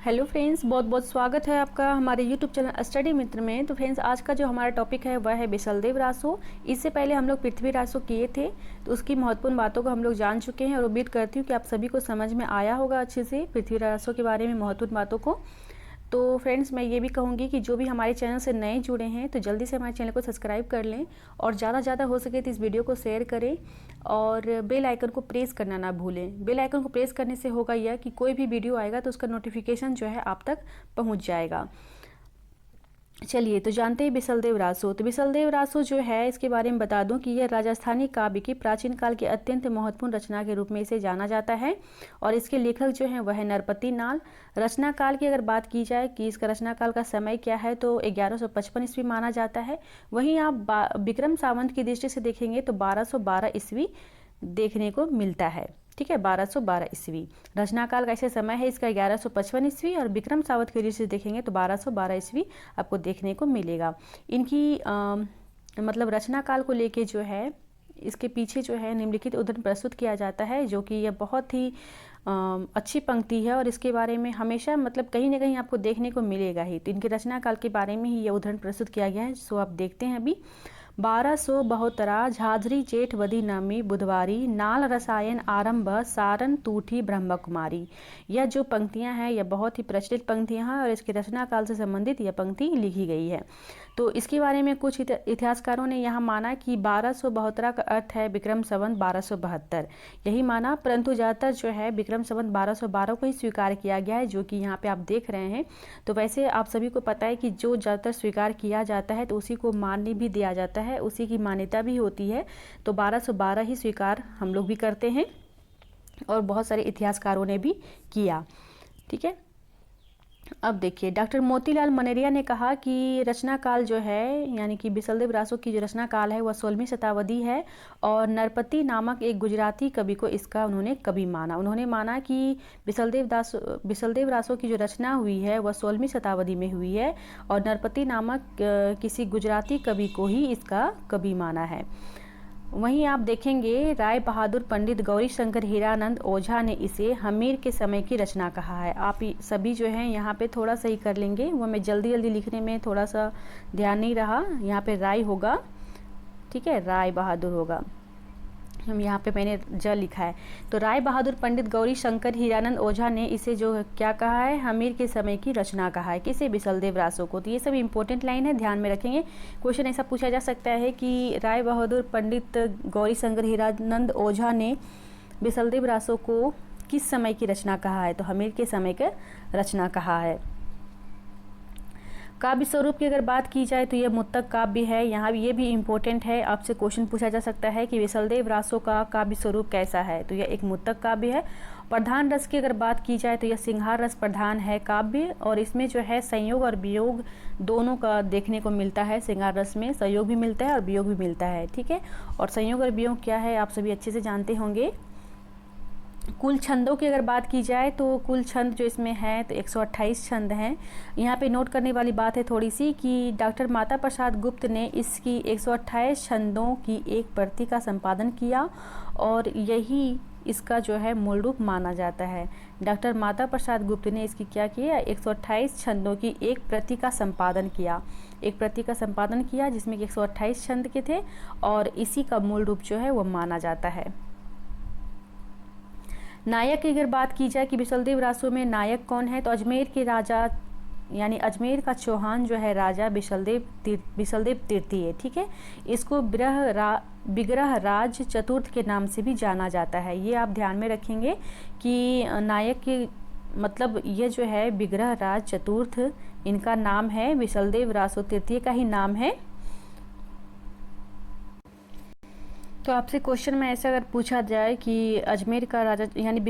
Hello friends, बहुत बहुत स्वागत है आपका हमारे यूट्यूब चैनल स्टडी मित्र में। तो फ्रेंड्स, आज का जो हमारा टॉपिक है वह है बिसलदेव रासो। इससे पहले हम लोग पृथ्वी रासो किए थे, तो उसकी महत्वपूर्ण बातों को हम लोग जान चुके हैं और उम्मीद करती हूँ कि आप सभी को समझ में आया होगा अच्छे से पृथ्वी रासो के बारे में महत्वपूर्ण बातों को। तो फ्रेंड्स, मैं ये भी कहूँगी कि जो भी हमारे चैनल से नए जुड़े हैं तो जल्दी से हमारे चैनल को सब्सक्राइब कर लें और ज़्यादा से ज़्यादा हो सके तो इस वीडियो को शेयर करें और बेल आइकन को प्रेस करना ना भूलें। बेल आइकन को प्रेस करने से होगा यह कि कोई भी वीडियो आएगा तो उसका नोटिफिकेशन जो है आप तक पहुँच जाएगा। चलिए तो जानते हैं बिसलदेव रासो। तो बिसलदेव रासो जो है, इसके बारे में बता दूं कि यह राजस्थानी काव्य की प्राचीन काल की अत्यंत महत्वपूर्ण रचना के रूप में इसे जाना जाता है और इसके लेखक जो हैं वह है नरपति नाल। रचना काल की अगर बात की जाए कि इसका रचना काल का समय क्या है तो 1155 ईस्वी माना जाता है। वहीं आप विक्रम संवत की दृष्टि से देखेंगे तो 1212 ईस्वी देखने को मिलता है। ठीक है, 1212 ईस्वी रचना काल का ऐसे समय है इसका 1155 ईस्वी और विक्रम संवत की दृष्टि से देखेंगे तो 1212 ईस्वी आपको देखने को मिलेगा। इनकी मतलब रचना काल को लेके जो है इसके पीछे जो है निम्नलिखित उदाहरण प्रस्तुत किया जाता है, जो कि यह बहुत ही अच्छी पंक्ति है और इसके बारे में हमेशा मतलब कहीं ना कहीं आपको देखने को मिलेगा ही। तो इनके रचना काल के बारे में ही यह उदाहरण प्रस्तुत किया गया है, सो आप देखते हैं अभी। 1272 झाझरी जेठ वदी नमी बुधवारी नाल रसायन आरंभ सारन तूठी ब्रह्म कुमारी। यह जो पंक्तियां हैं यह बहुत ही प्रचलित पंक्तियां हैं और इसके रचना काल से संबंधित यह पंक्ति लिखी गई है। तो इसके बारे में कुछ इतिहासकारों ने यहाँ माना कि 1272 का अर्थ है विक्रम संवत 1272, यही माना, परंतु ज़्यादातर जो है विक्रम संवत 1212 को ही स्वीकार किया गया है, जो कि यहाँ पे आप देख रहे हैं। तो वैसे आप सभी को पता है कि जो ज़्यादातर स्वीकार किया जाता है तो उसी को मान्य भी दिया जाता है, उसी की मान्यता भी होती है। तो 1212 ही स्वीकार हम लोग भी करते हैं और बहुत सारे इतिहासकारों ने भी किया। ठीक है, अब देखिए डॉक्टर मोतीलाल मनेरिया ने कहा कि रचना काल जो है यानी कि बिसलदेव रासो की जो रचना काल है वह 16वीं शताब्दी है और नरपति नामक एक गुजराती कवि को इसका उन्होंने कवि माना। उन्होंने माना कि बिसलदेव रासो की जो रचना हुई है वह 16वीं शताब्दी में हुई है और नरपति नामक किसी गुजराती कवि को ही इसका कवि माना है। वहीं आप देखेंगे राय बहादुर पंडित गौरी शंकर हीरानंद ओझा ने इसे हमीर के समय की रचना कहा है। आप सभी जो हैं यहाँ पे थोड़ा सही कर लेंगे, वो मैं जल्दी जल्दी लिखने में थोड़ा सा ध्यान नहीं रहा। यहाँ पे राय होगा, ठीक है, राय बहादुर होगा, हम यहाँ पे मैंने ज लिखा है। तो राय बहादुर पंडित गौरी शंकर हीरानंद ओझा ने इसे जो क्या कहा है, हमीर के समय की रचना कहा है, किसे, बिसलदेव रासो को। तो ये सब इंपॉर्टेंट लाइन है, ध्यान में रखेंगे। क्वेश्चन ऐसा पूछा जा सकता है कि राय बहादुर पंडित गौरी शंकर हीरानंद ओझा ने बिसलदेव रासो को किस समय की रचना कहा है, तो हमीर के समय का रचना कहा है। काव्य स्वरूप की अगर बात की जाए तो यह मुत्तक काव्य है। यहाँ ये भी इम्पोर्टेंट है, आपसे क्वेश्चन पूछा जा सकता है कि बिसलदेव रासो का काव्य स्वरूप कैसा है, तो यह एक मुत्तक काव्य है। प्रधान रस की अगर बात की जाए तो यह सिंहार रस प्रधान है काव्य और इसमें जो है संयोग और वियोग दोनों का देखने को मिलता है। सिंहार रस में संयोग भी मिलता है और वियोग भी मिलता है। ठीक है, और संयोग और वियोग क्या है आप सभी अच्छे से जानते होंगे। कुल छंदों की अगर बात की जाए तो कुल छंद जो इसमें है तो 128 छंद हैं। यहाँ पे नोट करने वाली बात है थोड़ी सी कि डॉक्टर माता प्रसाद गुप्त ने इसकी 128 छंदों की एक प्रति का संपादन किया और यही इसका जो है मूल रूप माना जाता है। डॉक्टर माता प्रसाद गुप्त ने इसकी क्या किया, 128 छंदों की एक प्रति का संपादन किया, एक प्रति का संपादन किया जिसमें 128 छंद के थे और इसी का मूल रूप जो है वो माना जाता है। नायक की अगर बात की जाए कि बिसलदेव रासो में नायक कौन है, तो अजमेर के राजा यानी अजमेर का चौहान जो है राजा बिसलदेव तृतीय। ठीक है, इसको विग्रह राज चतुर्थ के नाम से भी जाना जाता है। ये आप ध्यान में रखेंगे कि नायक के मतलब ये जो है विग्रह राज चतुर्थ इनका नाम है, बिसलदेव रासो तृतीय का ही नाम है। तो आपसे क्वेश्चन में ऐसा अगर पूछा जाए कि अजमेर का राजा यानी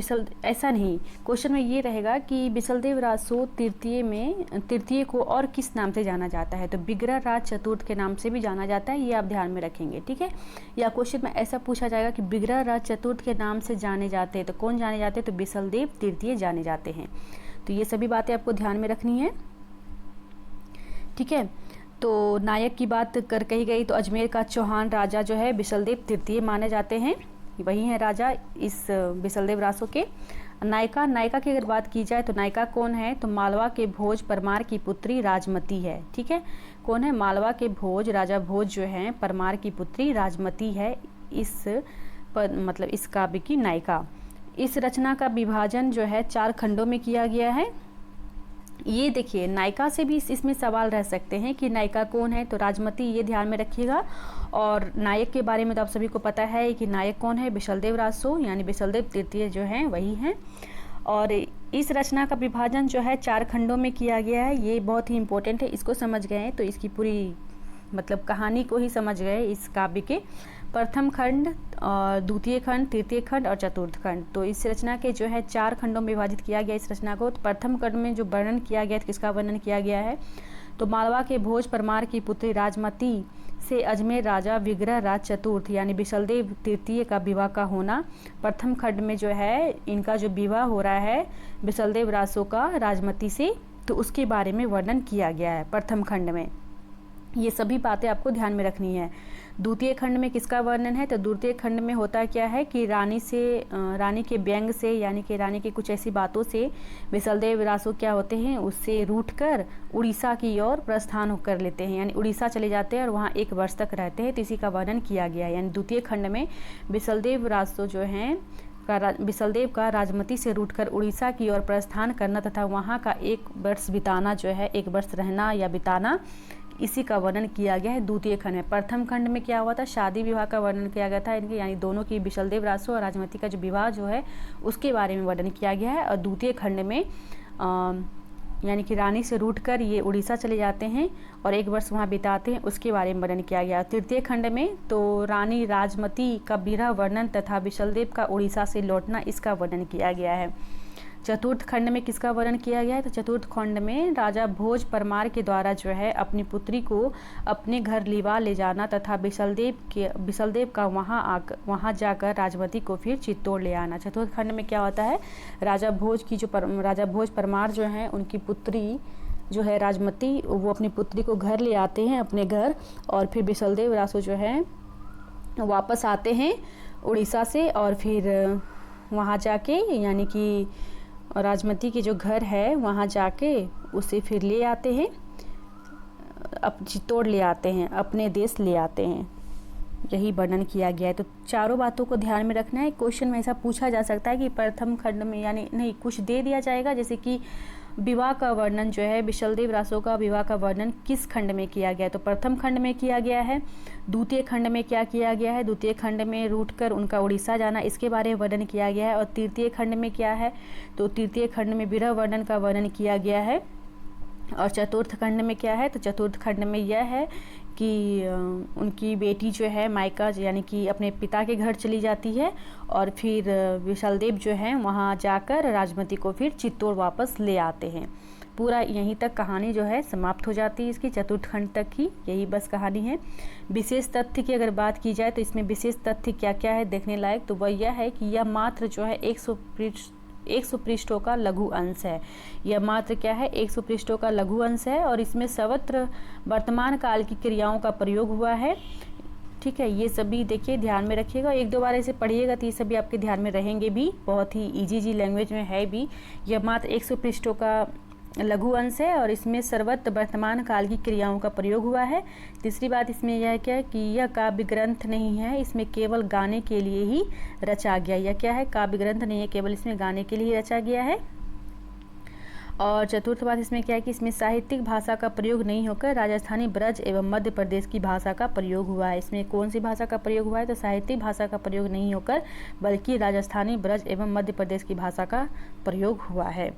ऐसा नहीं, क्वेश्चन में ये रहेगा कि बिसलदेव रासो तृतीय को और किस नाम से जाना जाता है, तो विग्रह राज चतुर्थ के नाम से भी जाना जाता है। ये आप ध्यान में रखेंगे। ठीक है, या क्वेश्चन में ऐसा पूछा जाएगा कि विग्रह राज चतुर्थ के नाम से जाने जाते हैं तो कौन जाने जाते हैं, तो बिसलदेव तृतीय जाने जाते हैं। तो ये सभी बातें आपको ध्यान में रखनी है। ठीक है, तो नायक की बात कर कही गई तो अजमेर का चौहान राजा जो है बिसलदेव तृतीय माने जाते हैं, वही है राजा इस बिसलदेव रासो के। नायिका, नायिका की अगर बात की जाए तो नायिका कौन है, तो मालवा के भोज परमार की पुत्री राजमती है। ठीक है, कौन है, मालवा के भोज, राजा भोज जो हैं परमार की पुत्री राजमती है मतलब इस काव्य की नायिका। इस रचना का विभाजन जो है 4 खंडों में किया गया है। ये देखिए, नायिका से भी इसमें सवाल रह सकते हैं कि नायिका कौन है, तो राजमती, ये ध्यान में रखिएगा। और नायक के बारे में तो आप सभी को पता है कि नायक कौन है, बिशलदेव रासो, यानी बिशलदेव तृतीय जो हैं वही हैं। और इस रचना का विभाजन जो है 4 खंडों में किया गया है। ये बहुत ही इम्पोर्टेंट है, इसको समझ गए तो इसकी पूरी मतलब कहानी को ही समझ गए इस काव्य के। प्रथम खंड और द्वितीय खंड, तृतीय खंड और चतुर्थ खंड। तो इस रचना के जो है 4 खंडों में विभाजित किया गया इस रचना को। तो प्रथम खंड में जो वर्णन किया गया, किसका वर्णन किया गया है, तो मालवा के भोज परमार की पुत्री राजमती से अजमेर राजा विग्रह राज चतुर्थ यानी बिशलदेव तृतीय का विवाह का होना। प्रथम खंड में जो है इनका जो विवाह हो रहा है बिशलदेव रासो का राजमती से, तो उसके बारे में वर्णन किया गया है प्रथम खंड में। ये सभी बातें आपको ध्यान में रखनी है। द्वितीय खंड में किसका वर्णन है, तो द्वितीय खंड में होता क्या है कि रानी के व्यंग से, यानी कि रानी की कुछ ऐसी बातों से बिशलदेव रासो क्या होते हैं, उससे रूठकर उड़ीसा की ओर प्रस्थान कर लेते हैं, यानी उड़ीसा चले जाते हैं और वहाँ 1 वर्ष तक रहते हैं। तो इसी का वर्णन किया गया है। यानी द्वितीय खंड में बिशलदेव रासो जो हैं बिशलदेव का राजमती से रूठकर उड़ीसा की ओर प्रस्थान करना तथा वहाँ का 1 वर्ष बिताना जो है, 1 वर्ष रहना या बिताना, इसी का वर्णन किया गया है द्वितीय खंड में। प्रथम खंड में क्या हुआ था, शादी विवाह का वर्णन किया गया था इनके, यानी दोनों की, बिशलदेव रासो और राजमती का जो विवाह जो है उसके बारे में वर्णन किया गया है। और द्वितीय खंड में यानी कि रानी से रूठकर ये उड़ीसा चले जाते हैं और 1 वर्ष वहाँ बिताते हैं, उसके बारे में वर्णन किया गया। तृतीय खंड में तो रानी राजमती का विरह वर्णन तथा बिशलदेव का उड़ीसा से लौटना, इसका वर्णन किया गया है। चतुर्थ खंड में किसका वर्णन किया गया है, तो चतुर्थ खंड में राजा भोज परमार के द्वारा जो है अपनी पुत्री को अपने घर लिवा ले जाना तथा बिशलदेव का वहाँ जाकर राजमती को फिर चित्तौड़ ले आना। चतुर्थ खंड में क्या होता है, राजा भोज परमार जो हैं उनकी पुत्री जो है राजमती, वो अपनी पुत्री को घर ले आते हैं अपने घर, और फिर बिशलदेव रासो जो है वापस आते हैं उड़ीसा से, और फिर वहाँ जाके यानी कि राजमती के जो घर है वहाँ जाके उसे फिर ले आते हैं, अब चित्तौड़ ले आते हैं, अपने देश ले आते हैं। यही वर्णन किया गया है। तो चारों बातों को ध्यान में रखना है। क्वेश्चन में ऐसा पूछा जा सकता है कि प्रथम खंड में, यानी नहीं, कुछ दे दिया जाएगा जैसे कि विवाह का वर्णन जो है, बिशलदेव रासो का विवाह का वर्णन किस खंड में किया गया है, तो प्रथम खंड में किया गया है। द्वितीय खंड में क्या किया गया है, द्वितीय खंड में रूठकर उनका उड़ीसा जाना, इसके बारे में वर्णन किया गया है। और तृतीय खंड में क्या है, तो तृतीय खंड में विरह वर्णन का वर्णन किया गया है। और चतुर्थ खंड में क्या है, तो चतुर्थ खंड में यह है कि उनकी बेटी जो है मायका यानी कि अपने पिता के घर चली जाती है, और फिर बिशलदेव जो हैं वहाँ जाकर राजमती को फिर चित्तौड़ वापस ले आते हैं। पूरा यहीं तक कहानी जो है समाप्त हो जाती है इसकी, चतुर्थ खंड तक की यही बस कहानी है। विशेष तथ्य की अगर बात की जाए तो इसमें विशेष तथ्य क्या क्या है देखने लायक, तो वह यह है कि यह मात्र जो है 100 पृष्ठों का लघु अंश है। यह मात्र क्या है, 100 पृष्ठों का लघु अंश है, और इसमें सर्वत्र वर्तमान काल की क्रियाओं का प्रयोग हुआ है। ठीक है, ये सभी देखिए ध्यान में रखिएगा, 1-2 बार ऐसे पढ़िएगा तो ये सभी आपके ध्यान में रहेंगे भी, बहुत ही इजी लैंग्वेज में है भी। यह मात्र 100 पृष्ठों का लघु अंश है और इसमें सर्वत्र वर्तमान काल की क्रियाओं का प्रयोग हुआ है। तीसरी बात इसमें यह क्या है कि यह काव्य ग्रंथ नहीं है, इसमें केवल गाने के लिए ही रचा गया। यह क्या है, काव्य ग्रंथ नहीं है, केवल इसमें गाने के लिए रचा गया है। और चतुर्थ बात इसमें क्या है कि इसमें साहित्यिक भाषा का प्रयोग नहीं होकर राजस्थानी, ब्रज एवं मध्य प्रदेश की भाषा का प्रयोग हुआ है। इसमें कौन सी भाषा का प्रयोग हुआ है, तो साहित्यिक भाषा का प्रयोग नहीं होकर बल्कि राजस्थानी, ब्रज एवं मध्य प्रदेश की भाषा का प्रयोग हुआ है।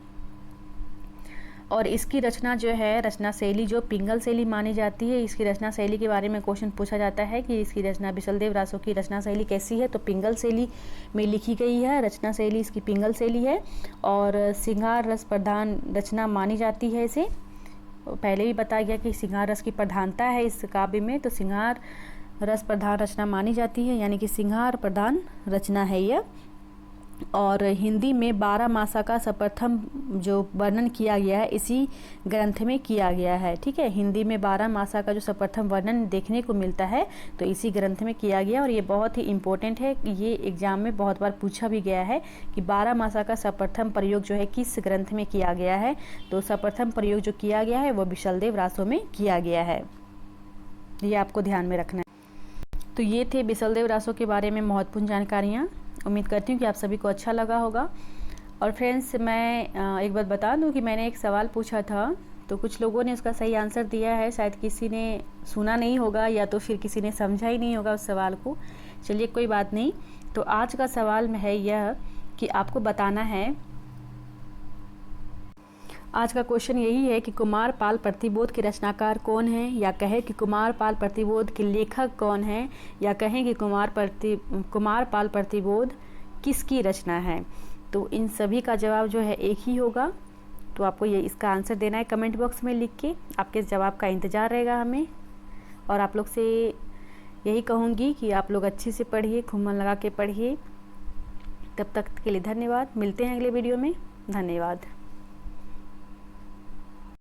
और इसकी रचना जो है, रचना शैली जो पिंगल शैली मानी जाती है, इसकी रचना शैली के बारे में क्वेश्चन पूछा जाता है कि इसकी रचना, बिशलदेव रासो की रचना शैली कैसी है, तो पिंगल शैली में लिखी गई है। रचना शैली इसकी पिंगल शैली है और श्रृंगार रस प्रधान रचना मानी जाती है इसे। पहले भी बताया गया कि श्रृंगार रस की प्रधानता है इस काव्य में, तो श्रृंगार रस प्रधान रचना मानी जाती है, यानी कि श्रृंगार प्रधान रचना है यह। और हिंदी में 12 मासा का सर्वप्रथम जो वर्णन किया गया है इसी ग्रंथ में किया गया है। ठीक है, हिंदी में 12 मासा का जो सर्वप्रथम वर्णन देखने को मिलता है तो इसी ग्रंथ में किया गया। और ये बहुत ही इम्पोर्टेंट है, ये एग्जाम में बहुत बार पूछा भी गया है कि 12 मासा का सर्वप्रथम प्रयोग जो है किस ग्रंथ में किया गया है। तो सर्वप्रथम प्रयोग जो किया गया है वो बिशलदेव रासो में किया गया है, ये आपको ध्यान में रखना है। तो ये थे बिशलदेव रासो के बारे में महत्वपूर्ण जानकारियाँ। उम्मीद करती हूँ कि आप सभी को अच्छा लगा होगा। और फ्रेंड्स, मैं एक बात बता दूँ कि मैंने एक सवाल पूछा था तो कुछ लोगों ने उसका सही आंसर दिया है, शायद किसी ने सुना नहीं होगा या तो फिर किसी ने समझा ही नहीं होगा उस सवाल को। चलिए कोई बात नहीं। तो आज का सवाल है यह कि आपको बताना है, आज का क्वेश्चन यही है कि कुमारपाल प्रतिबोध के रचनाकार कौन है, या कहे कि कुमारपाल प्रतिबोध के लेखक कौन है, या कहें कि कुमारपाल प्रतिबोध किसकी रचना है। तो इन सभी का जवाब जो है एक ही होगा। तो आपको ये इसका आंसर देना है कमेंट बॉक्स में लिख के। आपके जवाब का इंतज़ार रहेगा हमें। और आप लोग से यही कहूँगी कि आप लोग अच्छे से पढ़िए, खूब मन लगा के पढ़िए। तब तक के लिए धन्यवाद। मिलते हैं अगले वीडियो में। धन्यवाद।